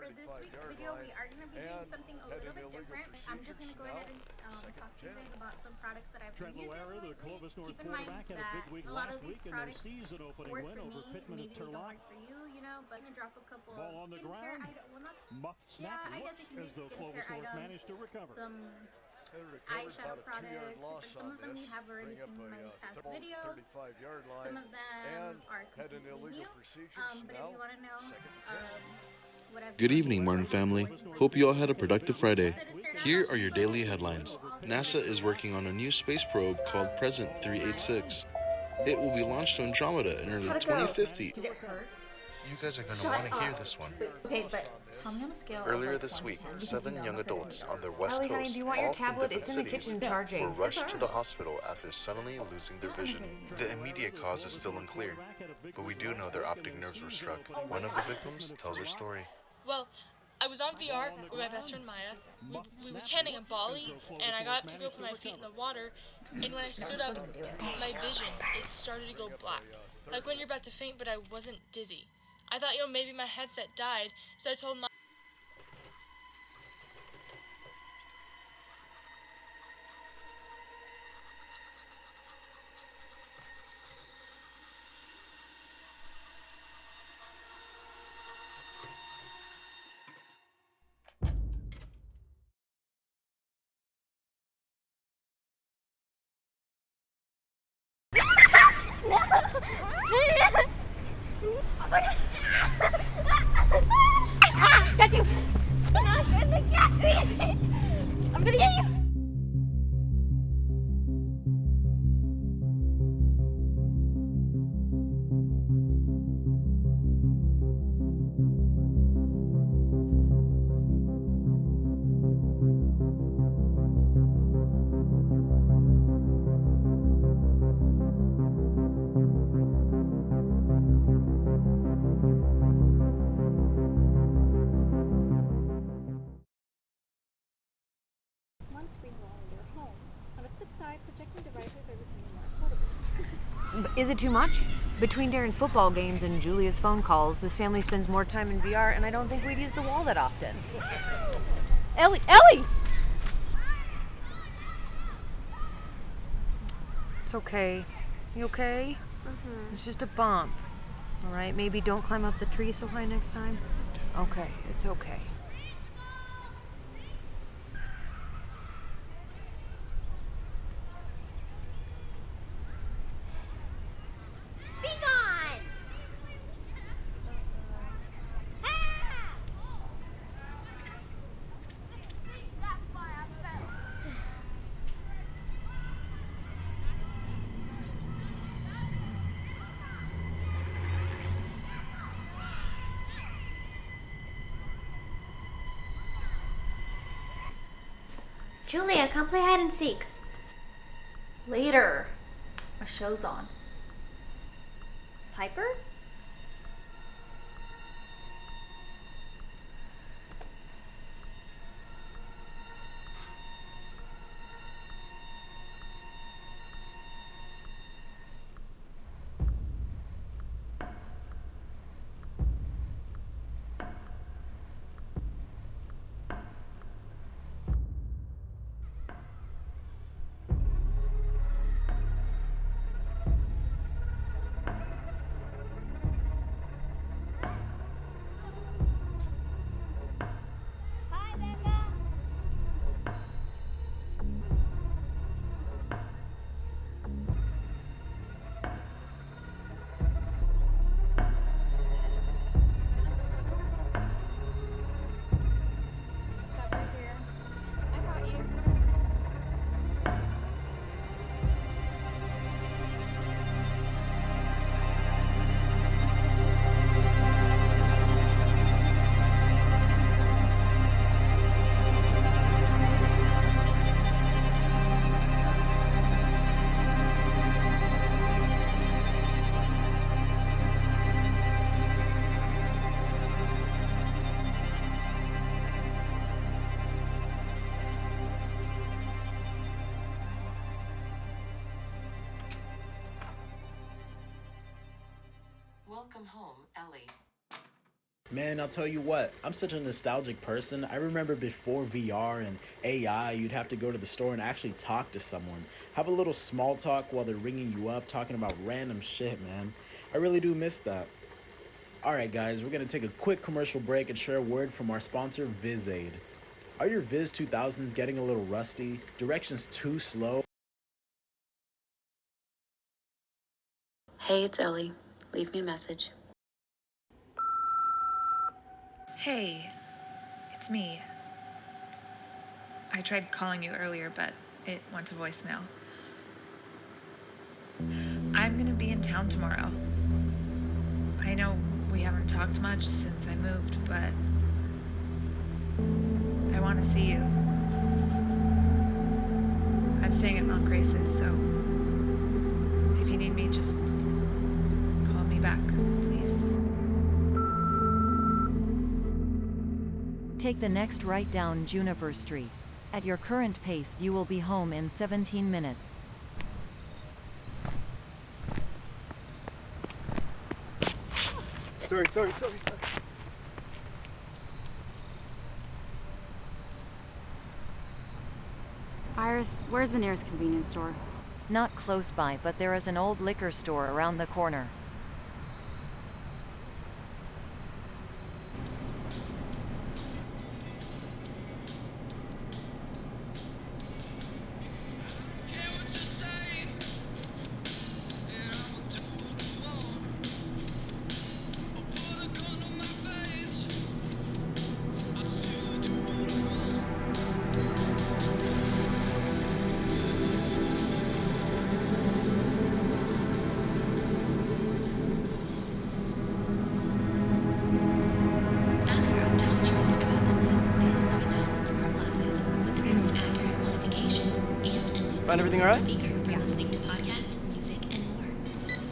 for this week's video, we are going to be doing something a little bit different. I'm just going to go ahead and talk to you guys about some products that I've been using lately. Keep in mind that a lot of these products work for me, maybe they don't work for you, you know, but I'm going to drop a couple of skincare items. Well, not, yeah, I guess you can do skincare items, some eyeshadow products, some of them you have already seen in my past videos, some of them are completely new, but if you want to know what I've Good been evening, Martin family. Hope you all had a productive Friday. Here are your daily headlines. NASA is working on a new space probe called Present 386. It will be launched to Andromeda in early 2050. Did it hurt? You guys are going to want to hear this one. Okay, but tell me on a scale Earlier of this 1 week, to 10, because 7 you know young I'm afraid of adults on needles. the West Ellie, honey, Coast, do you want your all from tablet? different It's in the cities, kitchen charging. were rushed to the hospital after suddenly losing their vision. The immediate cause is still unclear, but we do know their optic nerves were struck. One of the victims tells her story. Well, I was on VR with my best friend Maya. We were tanning in Bali, and I got to go put my feet in the water, and when I stood up, my vision, it started to go black. Like when you're about to faint, but I wasn't dizzy. I thought, maybe my headset died, so I told Maya. Got you! I'm gonna get you! One screen wall in your home. On the flip side, projecting devices are becoming more affordable. Is it too much? Between Darren's football games and Julia's phone calls, this family spends more time in VR, and I don't think we'd use the wall that often. Ellie! Ellie! It's okay. You okay? It's just a bump. All right, maybe don't climb up the tree so high next time. Okay, it's okay. Be gone! That's why I fell. Julia, come play hide and seek. Later. A show's on. Piper? Hi, Becca. Stop right here. I got you. Welcome home, Ellie. Man, I'll tell you what, I'm such a nostalgic person. I remember before VR and AI, you'd have to go to the store and actually talk to someone. Have a little small talk while they're ringing you up, talking about random shit, man. I really do miss that. Alright guys, we're gonna take a quick commercial break and share a word from our sponsor, VizAid. Are your Viz 2000s getting a little rusty? Directions too slow? Hey, it's Ellie. Leave me a message. Hey, it's me. I tried calling you earlier, but it went to voicemail. I'm gonna be in town tomorrow. I know we haven't talked much since I moved, but I want to see you. I'm staying at Mount Grace's, so if you need me, just call me back, please. Take the next right down Juniper Street. At your current pace, you will be home in 17 minutes. Sorry. Iris, where's the nearest convenience store? Not close by, but there is an old liquor store around the corner. Find everything all right?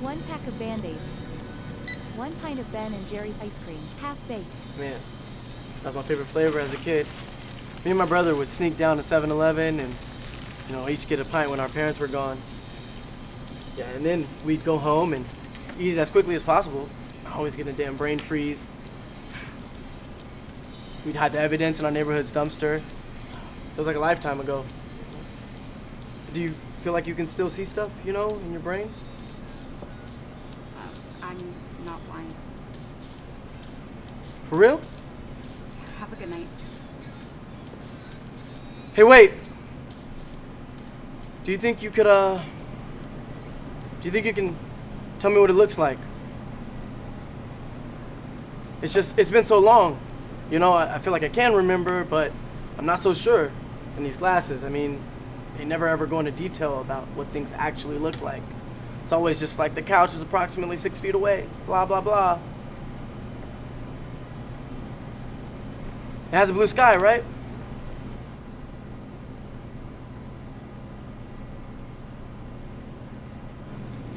One pack of Band-Aids. 1 pint of Ben and Jerry's ice cream, half-baked. Man, that was my favorite flavor as a kid. Me and my brother would sneak down to 7-Eleven and, each get a pint when our parents were gone. Yeah, and then we'd go home and eat it as quickly as possible. Always getting a damn brain freeze. We'd hide the evidence in our neighborhood's dumpster. It was like a lifetime ago. Do you feel like you can still see stuff, in your brain? I'm not blind. For real? Have a good night. Hey, wait! Do you think you can tell me what it looks like? It's been so long. I feel like I can remember, but I'm not so sure. And these glasses, they never ever go into detail about what things actually look like. It's always just like the couch is approximately 6 feet away, blah, blah, blah. It has a blue sky, right?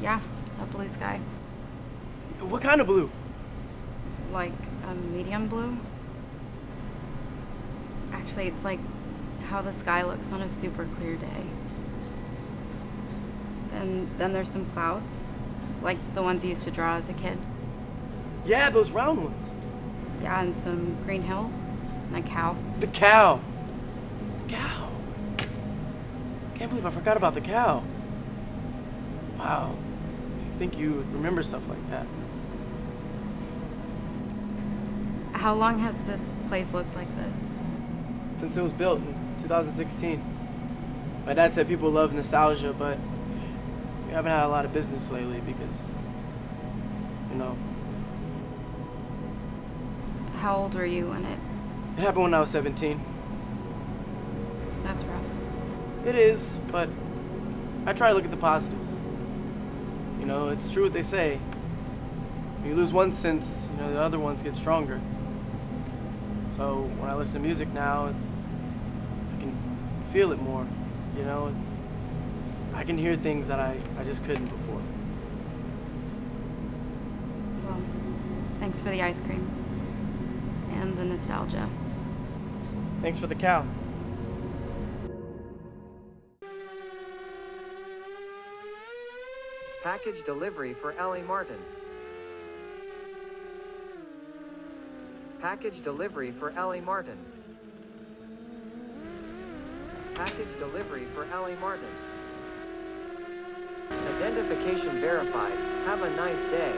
Yeah, a blue sky. What kind of blue? Like a medium blue? Actually, it's like how the sky looks on a super clear day. And then there's some clouds, like the ones you used to draw as a kid. Yeah, those round ones. Yeah, and some green hills, and a cow. The cow. Cow. Can't believe I forgot about the cow. Wow. I think you remember stuff like that. How long has this place looked like this? Since it was built in 2016. My dad said people love nostalgia, but we haven't had a lot of business lately because, How old were you when it happened when I was 17. That's rough. It is, but I try to look at the positives. It's true what they say. When you lose one sense, the other ones get stronger. So when I listen to music now, I can feel it more, I can hear things that I just couldn't before. Well, thanks for the ice cream. And the nostalgia. Thanks for the cow. Package delivery for Ellie Martin. Package delivery for Ellie Martin. Package delivery for Ellie Martin. Identification verified. Have a nice day.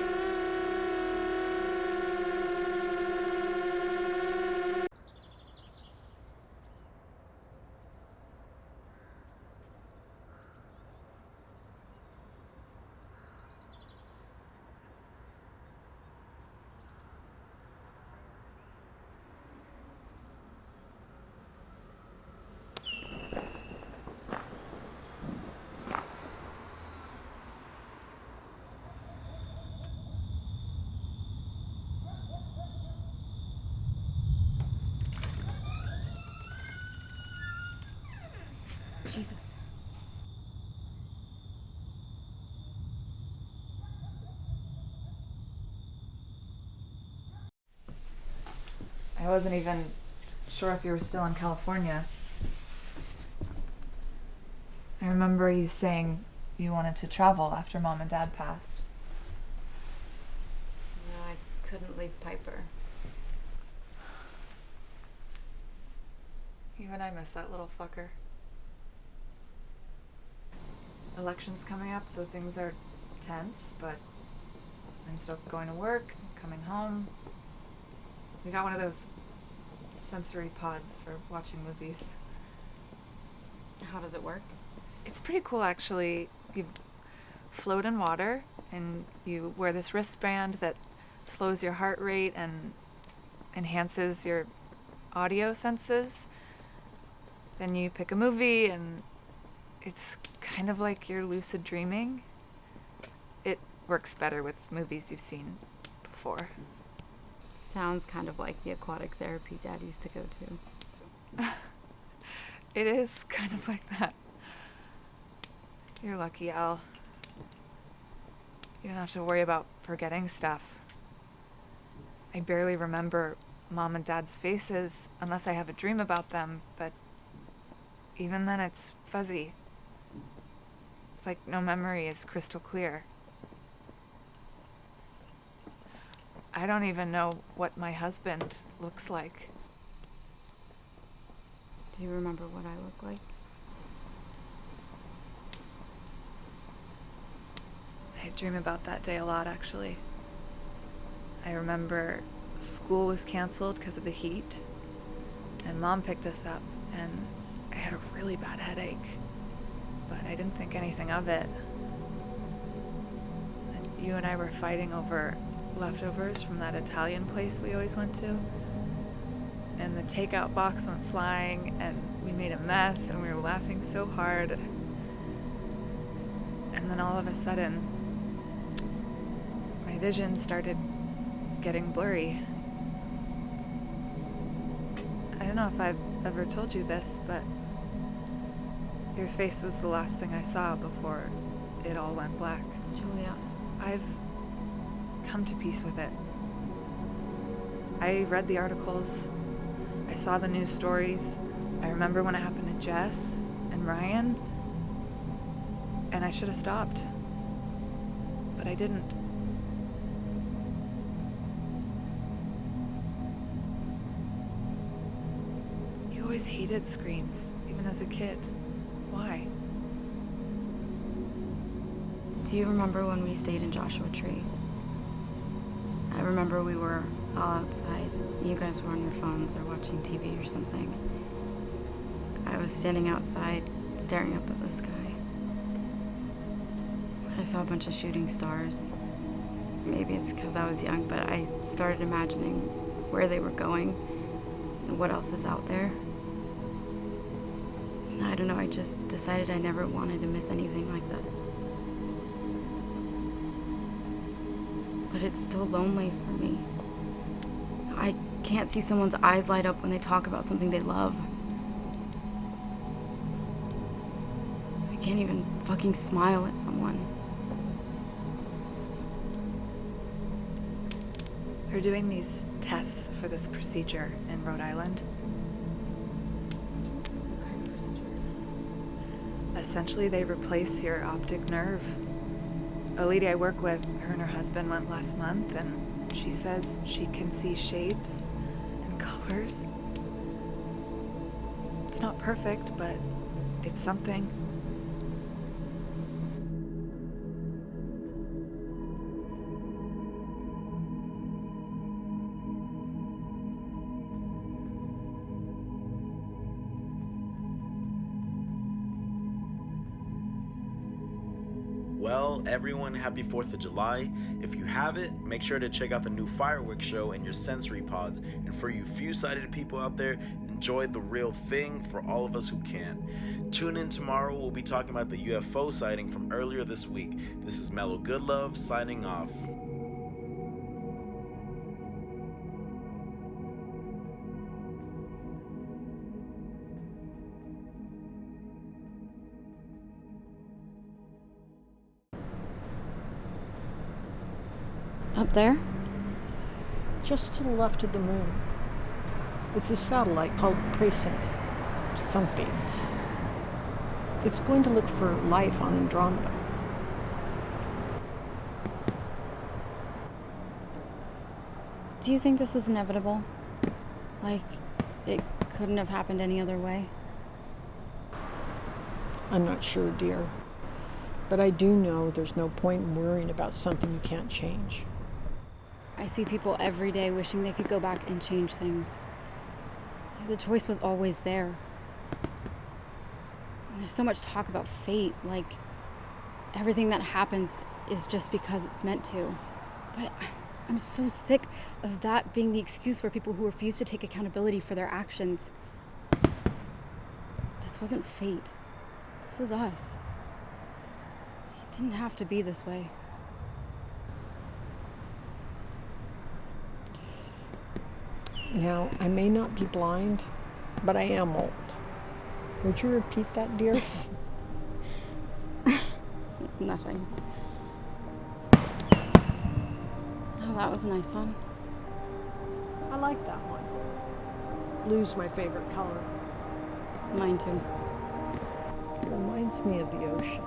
Jesus. I wasn't even sure if you were still in California. I remember you saying you wanted to travel after Mom and Dad passed. No, I couldn't leave Piper. Even I miss that little fucker. Election's coming up, so things are tense, but I'm still going to work, coming home. We got one of those sensory pods for watching movies. How does it work? It's pretty cool, actually. You float in water, and you wear this wristband that slows your heart rate and enhances your audio senses. Then you pick a movie, and it's kind of like you're lucid dreaming. It works better with movies you've seen before. Sounds kind of like the aquatic therapy Dad used to go to. It is kind of like that. You're lucky, Al. You don't have to worry about forgetting stuff. I barely remember Mom and Dad's faces unless I have a dream about them, but even then it's fuzzy. It's like no memory is crystal clear. I don't even know what my husband looks like. Do you remember what I look like? I dream about that day a lot, actually. I remember school was canceled because of the heat, and Mom picked us up, and I had a really bad headache, but I didn't think anything of it. And you and I were fighting over leftovers from that Italian place we always went to, and the takeout box went flying, and we made a mess, and we were laughing so hard. And then all of a sudden, my vision started getting blurry. I don't know if I've ever told you this, but your face was the last thing I saw before it all went black. Julia. I've come to peace with it. I read the articles. I saw the news stories. I remember when it happened to Jess and Ryan. And I should have stopped. But I didn't. You always hated screens, even as a kid. Why? Do you remember when we stayed in Joshua Tree? I remember we were all outside. You guys were on your phones or watching TV or something. I was standing outside, staring up at the sky. I saw a bunch of shooting stars. Maybe it's because I was young, but I started imagining where they were going and what else is out there. I don't know, I just decided I never wanted to miss anything like that. But it's still lonely for me. I can't see someone's eyes light up when they talk about something they love. I can't even fucking smile at someone. They're doing these tests for this procedure in Rhode Island. What kind of procedure? Essentially, they replace your optic nerve. A lady I work with, her and her husband went last month, and she says she can see shapes Colors. It's not perfect, but it's something. Well, everyone, happy 4th of July. If you haven't, make sure to check out the new fireworks show in your sensory pods. And for you few-sighted people out there, enjoy the real thing for all of us who can't. Tune in tomorrow, we'll be talking about the UFO sighting from earlier this week. This is Mellow Goodlove signing off. Up there? Just to the left of the moon. It's a satellite called Precinct something. It's going to look for life on Andromeda. Do you think this was inevitable? Like, it couldn't have happened any other way? I'm not sure, dear. But I do know there's no point in worrying about something you can't change. I see people every day wishing they could go back and change things. The choice was always there. There's so much talk about fate, like everything that happens is just because it's meant to. But I'm so sick of that being the excuse for people who refuse to take accountability for their actions. This wasn't fate. This was us. It didn't have to be this way. Now, I may not be blind, but I am old. Would you repeat that, dear? Nothing. Oh, that was a nice one. I like that one. Blue's my favorite color. Mine too. It reminds me of the ocean.